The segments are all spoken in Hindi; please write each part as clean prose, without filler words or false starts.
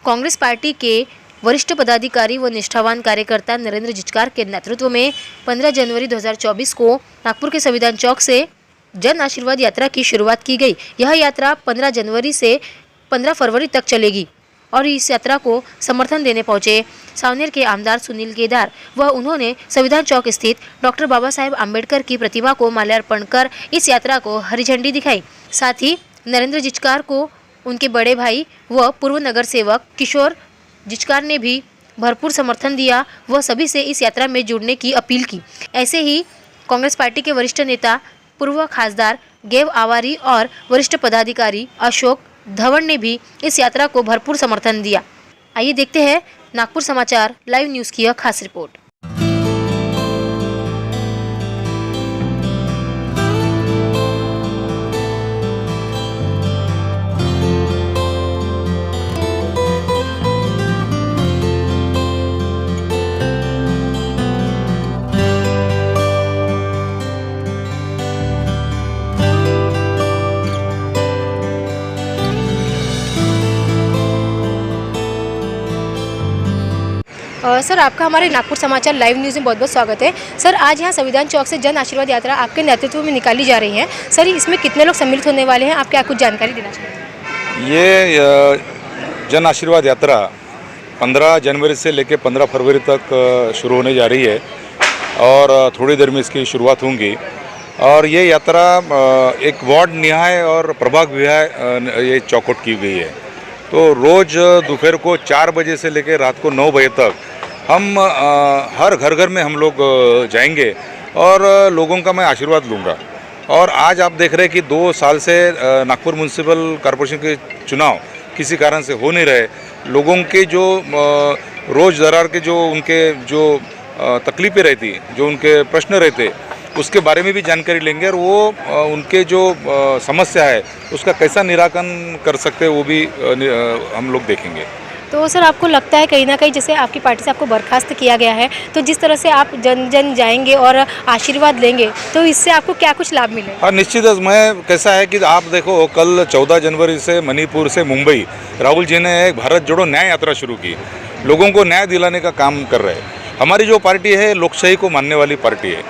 कांग्रेस पार्टी के वरिष्ठ पदाधिकारी व निष्ठावान कार्यकर्ता नरेंद्र जिचकार के नेतृत्व में 15 जनवरी 2024 को नागपुर के संविधान चौक से जन आशीर्वाद यात्रा की शुरुआत की गई। यह यात्रा 15 जनवरी से 15 फरवरी तक चलेगी और इस यात्रा को समर्थन देने पहुंचे सावनेर के आमदार सुनील केदार व उन्होंने संविधान चौक स्थित डॉक्टर बाबा साहेब आम्बेडकर की प्रतिमा को माल्यार्पण कर इस यात्रा को हरी झंडी दिखाई। साथ ही नरेंद्र जिचकार को उनके बड़े भाई व पूर्व नगर सेवक किशोर जिचकार ने भी भरपूर समर्थन दिया व सभी से इस यात्रा में जुड़ने की अपील की। ऐसे ही कांग्रेस पार्टी के वरिष्ठ नेता पूर्व खासदार गेव आवारी और वरिष्ठ पदाधिकारी अशोक धवन ने भी इस यात्रा को भरपूर समर्थन दिया। आइए देखते हैं नागपुर समाचार लाइव न्यूज़ की यह खास रिपोर्ट। सर, आपका हमारे नागपुर समाचार लाइव न्यूज़ में बहुत बहुत स्वागत है। सर, आज यहाँ संविधान चौक से जन आशीर्वाद यात्रा आपके नेतृत्व में निकाली जा रही है। सर, इसमें कितने लोग सम्मिलित होने वाले हैं, आप क्या कुछ जानकारी देना चाहेंगे? ये जन आशीर्वाद यात्रा 15 जनवरी से लेकर 15 फरवरी तक शुरू होने जा रही है और थोड़ी देर में इसकी शुरुआत होंगी। और ये यात्रा एक वार्ड निहाय और प्रभाग विहाय ये चौकट की गई है। तो रोज़ दोपहर को 4 बजे से लेकर रात को 9 बजे तक हम हर घर घर में हम लोग जाएंगे और लोगों का मैं आशीर्वाद लूँगा। और आज आप देख रहे हैं कि 2 साल से नागपुर म्यूनसिपल कॉरपोरेशन के चुनाव किसी कारण से हो नहीं रहे। लोगों के जो रोज़ दरार के जो उनके जो तकलीफ़ें रहती, जो उनके प्रश्न रहते, उसके बारे में भी जानकारी लेंगे और वो उनके जो समस्या है उसका कैसा निराकरण कर सकते हैं वो भी हम लोग देखेंगे। तो सर, आपको लगता है कहीं ना कहीं जैसे आपकी पार्टी से आपको बर्खास्त किया गया है, तो जिस तरह से आप जन जन जाएंगे और आशीर्वाद लेंगे तो इससे आपको क्या कुछ लाभ मिलेगा? हाँ, निश्चित। मैं कैसा है कि आप देखो, कल 14 जनवरी से मणिपुर से मुंबई राहुल जी ने एक भारत जोड़ो न्याय यात्रा शुरू की। लोगों को न्याय दिलाने का काम कर रहे हैं। हमारी जो पार्टी है लोकशाही को मानने वाली पार्टी है,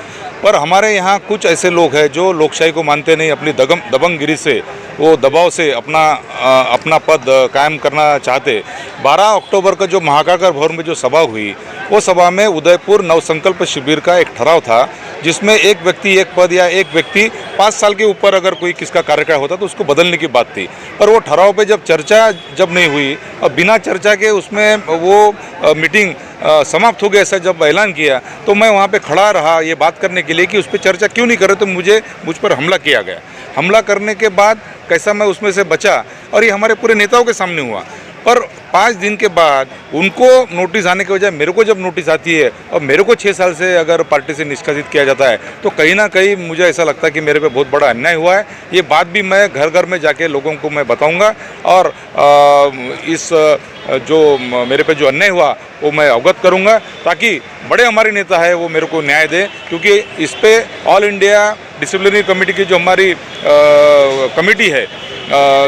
पर हमारे यहाँ कुछ ऐसे लोग हैं जो लोकशाही को मानते नहीं, अपनी दबंगगिरी से वो दबाव से अपना पद कायम करना चाहते। 12 अक्टूबर का जो महाकाकर भवन में जो सभा हुई, वो सभा में उदयपुर नवसंकल्प शिविर का एक ठहराव था जिसमें एक व्यक्ति एक पद या एक व्यक्ति 5 साल के ऊपर अगर कोई किसका कार्यकाल होता तो उसको बदलने की बात थी। पर वो ठहराव पे जब चर्चा नहीं हुई और बिना चर्चा के उसमें वो मीटिंग समाप्त हो गया, ऐसा जब ऐलान किया तो मैं वहाँ पे खड़ा रहा ये बात करने के लिए कि उस पर चर्चा क्यों नहीं कर रहे। तो मुझ पर हमला किया गया। हमला करने के बाद कैसा मैं उसमें से बचा और ये हमारे पूरे नेताओं के सामने हुआ। पर 5 दिन के बाद उनको नोटिस आने के बजाय मेरे को जब नोटिस आती है और मेरे को 6 साल से अगर पार्टी से निष्कासित किया जाता है तो कहीं ना कहीं मुझे ऐसा लगता है कि मेरे पे बहुत बड़ा अन्याय हुआ है। ये बात भी मैं घर घर में जाके लोगों को मैं बताऊंगा और इस जो मेरे पे जो अन्याय हुआ वो मैं अवगत करूंगा ताकि बड़े हमारे नेता है वो मेरे को न्याय दें। क्योंकि इस पे ऑल इंडिया डिसिप्लिनरी कमेटी की जो हमारी कमेटी है,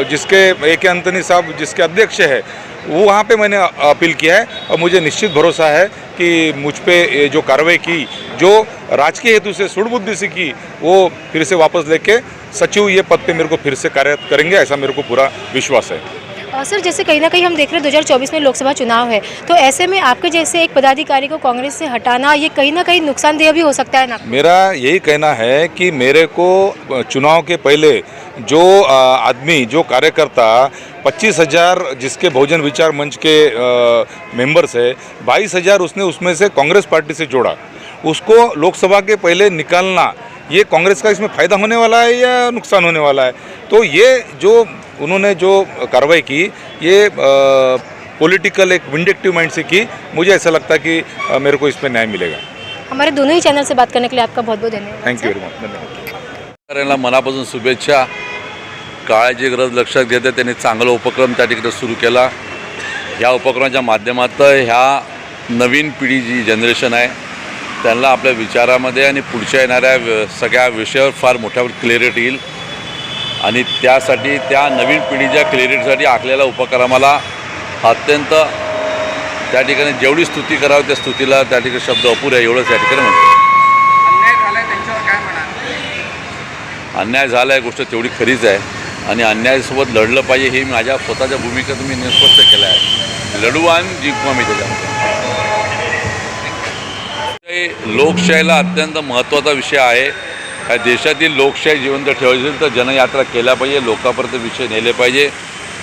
जिसके AK अंतनी साहब जिसके अध्यक्ष है, वो वहाँ पे मैंने अपील किया है और मुझे निश्चित भरोसा है कि मुझ पे जो कार्रवाई की, जो राजकीय हेतु से सुड़बुद्धि से की, वो फिर से वापस लेके सचिव ये पद पे मेरे को फिर से कार्य करेंगे, ऐसा मेरे को पूरा विश्वास है। सर, जैसे कहीं ना कहीं हम देख रहे हैं 2024 में लोकसभा चुनाव है, तो ऐसे में आपके जैसे एक पदाधिकारी को कांग्रेस से हटाना ये कहीं ना कहीं नुकसानदेह भी हो सकता है ना? मेरा यही कहना है कि मेरे को चुनाव के पहले जो आदमी, जो कार्यकर्ता 25,000 जिसके बहुजन विचार मंच के मेंबर्स है, 22,000 उसने उसमें से कांग्रेस पार्टी से जोड़ा, उसको लोकसभा के पहले निकालना, ये कांग्रेस का इसमें फ़ायदा होने वाला है या नुकसान होने वाला है? तो ये जो उन्होंने जो कार्रवाई की, ये पॉलिटिकल एक विंडिक्टिव माइंड से की। मुझे ऐसा लगता है कि मेरे को इसमें न्याय मिलेगा। हमारे दोनों ही चॅनल से बात करने के लिए आपका बहुत बहुत धन्यवाद। Thank you very much. धन्यवाद। मनापासून शुभेच्छा। काळाची गरज लक्षात घेता त्यांनी चांगला उपक्रम त्या ठिकाणी सुरू केला। या उपक्रमाच्या माध्यमातून ह्या नवीन पिढी जी जनरेशन आहे त्यांना आपल्या विचारामध्ये आणि पुढच्या येणाऱ्या सगळ्या विषयावर फार मोठ्या क्लॅरिटी येईल आणि त्यासाठी त्या नवीन पिढीच्या क्लॅरिटीसाठी आखलेल्या उपक्रमाला अत्यंत त्या ठिकाणी जेवढी स्तुती करावी त्या स्तुतीला त्या ठिकाणी शब्द अपुरे आहे एवढंच या ठिकाणी म्हणतो. अन्याय झालाय त्यांच्यावर काय म्हणाल? अन्याय झाला आहे गोष्ट तेवढी खरीच आहे आणि अन्यायासोबत लढलं पाहिजे हे माझ्या स्वतःच्या भूमिकेत मी स्पष्ट केलं आहे. लढू आणि जिंकू आम्ही त्याच्यामध्ये. लोकशाहीला अत्यंत महत्त्वाचा विषय आहे. या देशातील लोकशाही जिवंत ठेवायची असेल तर जनयात्रा केल्या पाहिजे, लोकांपर्यंत विषय नेले पाहिजे.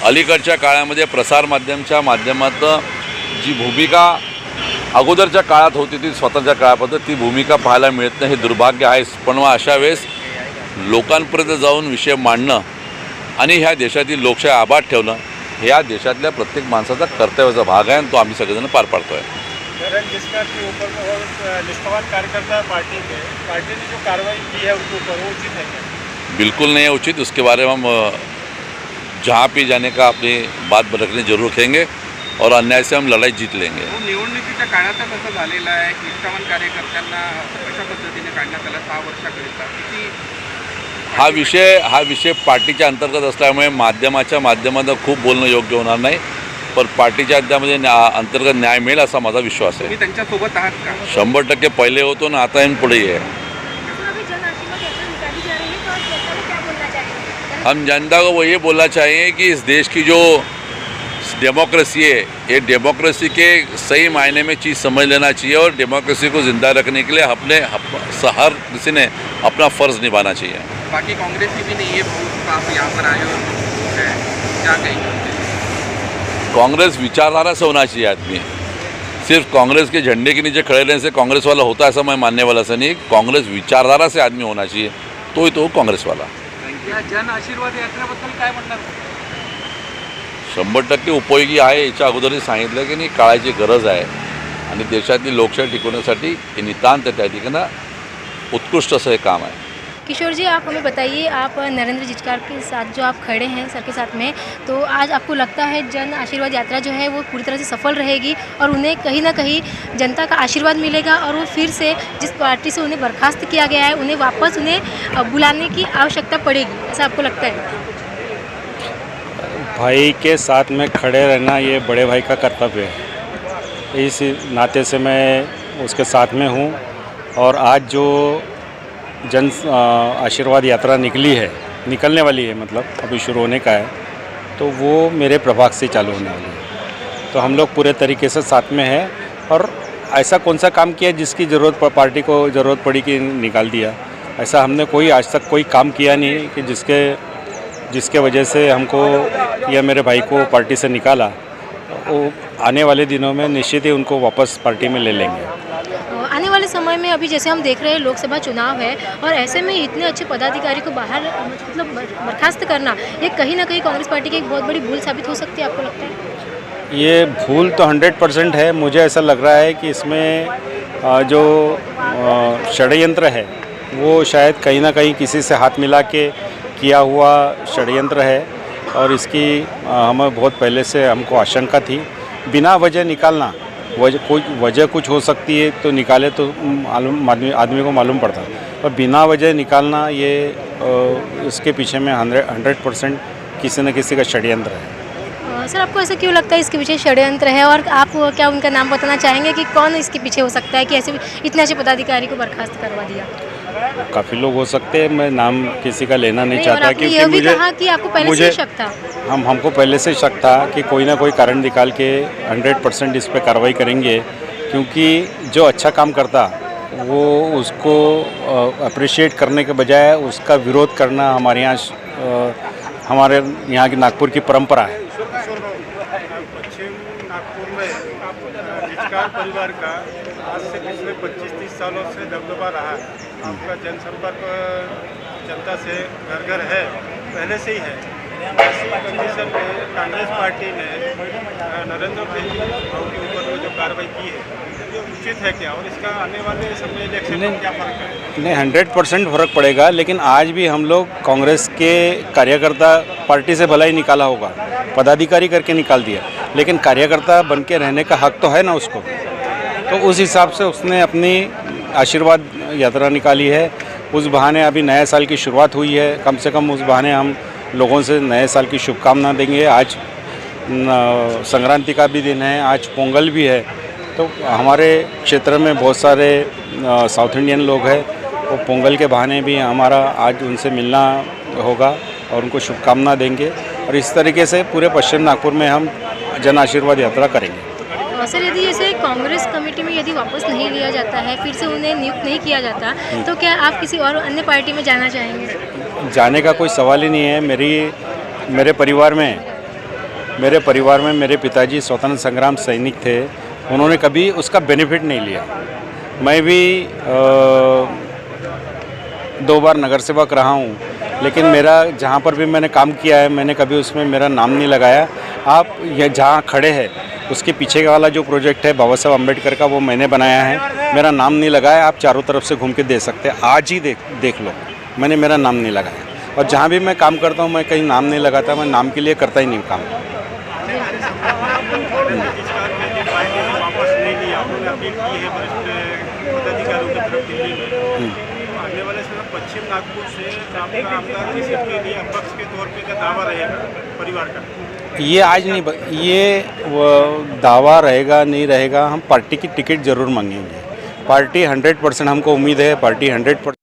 अलीकडच्या काळामध्ये प्रसारमाध्यमाच्या माध्यमातून जी भूमिका अगोदरच्या काळात होती ती स्वतःच्या काळापर्यंत ती भूमिका पाहायला मिळत नाही, हे दुर्भाग्य आहे. पण मग अशा वेळेस लोकांपर्यंत जाऊन विषय मांडणं आणि ह्या देशातील लोकशाही आबाद ठेवणं हे या देशातल्या प्रत्येक माणसाचा कर्तव्याचा भाग आहे आणि तो आम्ही सगळेजण पार पाडतो आहे. नरेंद्र जिचकार के ऊपर और निष्ठावान कार्यकर्ता पार्टी ने जो कार्रवाई की है उनके ऊपर वो उचित है क्या? बिल्कुल नहीं है उचित. उसके बारे में हम जहाँ भी जाने का अपनी बात रखने जरूर रखेंगे और अन्याय से हम लड़ाई जीत लेंगे. निवडणुकीच्या काळातच असं झालेलं आहे की निष्ठावान कार्यकर्त्यांना अशा पद्धतीने काढण्यात आलं 6 वर्षाकरिता. किती हा विषय पार्टीच्या अंतर्गत असल्यामुळे माध्यमाच्या माध्यमातून खूप बोलणं योग्य होणार नाही. पण पार्टीच्या अध्यामध्ये अंतर्गत न्याय मिळेल असा माझा विश्वास आहे. तुम्ही त्यांच्यासोबत आहात का? 100% पहिले होतो ना आता इन पुढे आहे. हम जनता को वो ये बोलना चाहिए कि इस देश की जो डेमोक्रेसी है ये डेमोक्रेसी के सही मायने में चीज़ समझ लेना चाहिए और डेमोक्रेसी को ज़िंदा रखने के लिए हर किसी ने अपना फ़र्ज़ निभाना चाहिए. बाकी कांग्रेस की भी नहीं है, बहुत आप यहाँ पर आए हो है, क्या कहेंगे? कांग्रेस विचारधारा से होना चाहिए आदमी. सिर्फ कांग्रेस के झंडे के नीचे खड़े रहने से कांग्रेस वाला होता है ऐसा मैं मानने वाला से नहीं. कांग्रेस विचारधारा से आदमी होना चाहिए तो ही तो कांग्रेस वाला. या जन आशीर्वाद यात्रेबद्दल काय म्हणणार? 100% उपयोगी आहे. याच्या अगोदरही सांगितलं की नाही काळाची गरज आहे आणि देशातली लोकशाही टिकवण्यासाठी हे नितांत त्या ठिकाणी उत्कृष्ट असं हे काम आहे. किशोर जी, आप हमें बताइए, आप नरेंद्र जिचकार के साथ जो आप खड़े हैं सर के साथ में, तो आज आपको लगता है जन आशीर्वाद यात्रा जो है वो पूरी तरह से सफल रहेगी और उन्हें कहीं ना कहीं जनता का आशीर्वाद मिलेगा और वो फिर से जिस पार्टी से उन्हें बर्खास्त किया गया है उन्हें वापस उन्हें बुलाने की आवश्यकता पड़ेगी, ऐसा आपको लगता है? भाई के साथ में खड़े रहना ये बड़े भाई का कर्तव्य है. इस नाते से मैं उसके साथ में हूँ और आज जो जन आशीर्वाद यात्रा निकलने वाली है, मतलब अभी शुरू होने का है, तो वो मेरे प्रभाग से चालू होने वाली है. तो हम लोग पूरे तरीके से साथ में हैं और ऐसा कौन सा काम किया जिसकी पार्टी को ज़रूरत पड़ी कि निकाल दिया. ऐसा हमने आज तक कोई काम किया नहीं कि जिसके वजह से हमको या मेरे भाई को पार्टी से निकाला. वो आने वाले दिनों में निश्चित ही उनको वापस पार्टी में ले लेंगे. आने वाले समय में अभी जैसे हम देख रहे हैं लोकसभा चुनाव है और ऐसे में इतने अच्छे पदाधिकारी को बाहर मतलब बर्खास्त करना ये कहीं ना कहीं कांग्रेस पार्टी की एक बहुत बड़ी भूल साबित हो सकती है, आपको लगता है? ये भूल तो 100% है. मुझे ऐसा लग रहा है कि इसमें जो षड्यंत्र है वो शायद कहीं ना कहीं किसी से हाथ मिला के किया हुआ षड्यंत्र है और इसकी हमें बहुत पहले से हमको आशंका थी. बिना वजह निकालना, वजह कुछ हो सकती है तो निकाले तो आदमी को मालूम पड़ता है, और बिना वजह निकालना ये इसके पीछे में 100% किसी न किसी का षड्यंत्र है. सर, आपको ऐसा क्यों लगता है इसके पीछे षड्यंत्र है और आप क्या उनका नाम बताना चाहेंगे कि कौन इसके पीछे हो सकता है कि ऐसे इतने अच्छे पदाधिकारी को बर्खास्त करवा दिया? काफ़ी लोग हो सकते हैं, मैं नाम किसी का लेना नहीं चाहता क्योंकि ये भी कहा कि आपको पहले से शक था. हमको पहले से शक था कि कोई ना कोई कारण निकाल के 100% इस पर कार्रवाई करेंगे, क्योंकि जो अच्छा काम करता वो उसको अप्रिशिएट करने के बजाय उसका विरोध करना हमारे यहाँ की नागपुर की परंपरा है. पश्चिम नागपुर में जिचकार परिवार का आज से पिछले 25-30 सालों से दबदबा रहा है. आपका जनसंपर्क जनता से घर घर है, पहले से ही है. ऐसी कंडीशन में कांग्रेस पार्टी ने नरेंद्र भाऊ के ऊपर जो कार्रवाई की है ये उचित है क्या, और इसका आने वाले समय इलेक्शन में क्या फर्क है? नहीं, 100% फ़र्क पड़ेगा, लेकिन आज भी हम लोग कांग्रेस के कार्यकर्ता पार्टी से भला ही निकाला होगा, पदाधिकारी करके निकाल दिया, लेकिन कार्यकर्ता बन के रहने का हक तो है ना उसको. तो उस हिसाब से उसने अपनी आशीर्वाद यात्रा निकाली है. उस बहाने अभी नए साल की शुरुआत हुई है, कम से कम उस बहाने हम लोगों से नए साल की शुभकामना देंगे. आज संक्रांति का भी दिन है, आज पोंगल भी है। तो हमारे क्षेत्र में बहुत सारे साउथ इंडियन लोग हैं, वो पोंगल के बहाने भी हमारा आज उनसे मिलना होगा और उनको शुभकामना देंगे। और इस तरीके से पूरे पश्चिम नागपुर में हम जन आशीर्वाद यात्रा करेंगे। सर, यदि जैसे कांग्रेस कमेटी में यदि वापस नहीं लिया जाता है, फिर से उन्हें नियुक्त नहीं किया जाता, तो क्या आप किसी और अन्य पार्टी में जाना चाहेंगे? जाने का कोई सवाल ही नहीं है। मेरे परिवार में मेरे पिताजी स्वतंत्र संग्राम सैनिक थे, उन्होंने कभी उसका बेनिफिट नहीं लिया। मैं भी 2 बार नगर सेवक रहा हूँ, लेकिन मेरा जहाँ पर भी मैंने काम किया है, मैंने कभी उसमें मेरा नाम नहीं लगाया। आप ये जहाँ खड़े हैं उसके पीछे वाला जो प्रोजेक्ट है बाबा साहब अम्बेडकर का, वो मैंने बनाया है, मेरा नाम नहीं लगाया। आप चारों तरफ से घूम के दे सकते हैं, आज ही देख लो, मैंने मेरा नाम नहीं लगाया। और जहाँ भी मैं काम करता हूँ मैं कहीं नाम नहीं लगाता, मैं नाम के लिए करता ही नहीं काम। पार्टी ने वापस नहीं लिया, उन्होंने अपील की है वरिष्ठ पदाधिकारियों की तरफ दिल्ली में। आने वाले समय पश्चिम नागपुर से आपका आमदार की सीट के लिए अपक्ष के तौर पे क्या दावा रहेगा परिवार का? ये आज नहीं, ये दावा रहेगा नहीं रहेगा, हम पार्टी की टिकट ज़रूर मांगेंगे। पार्टी 100% हमको उम्मीद है, पार्टी 100%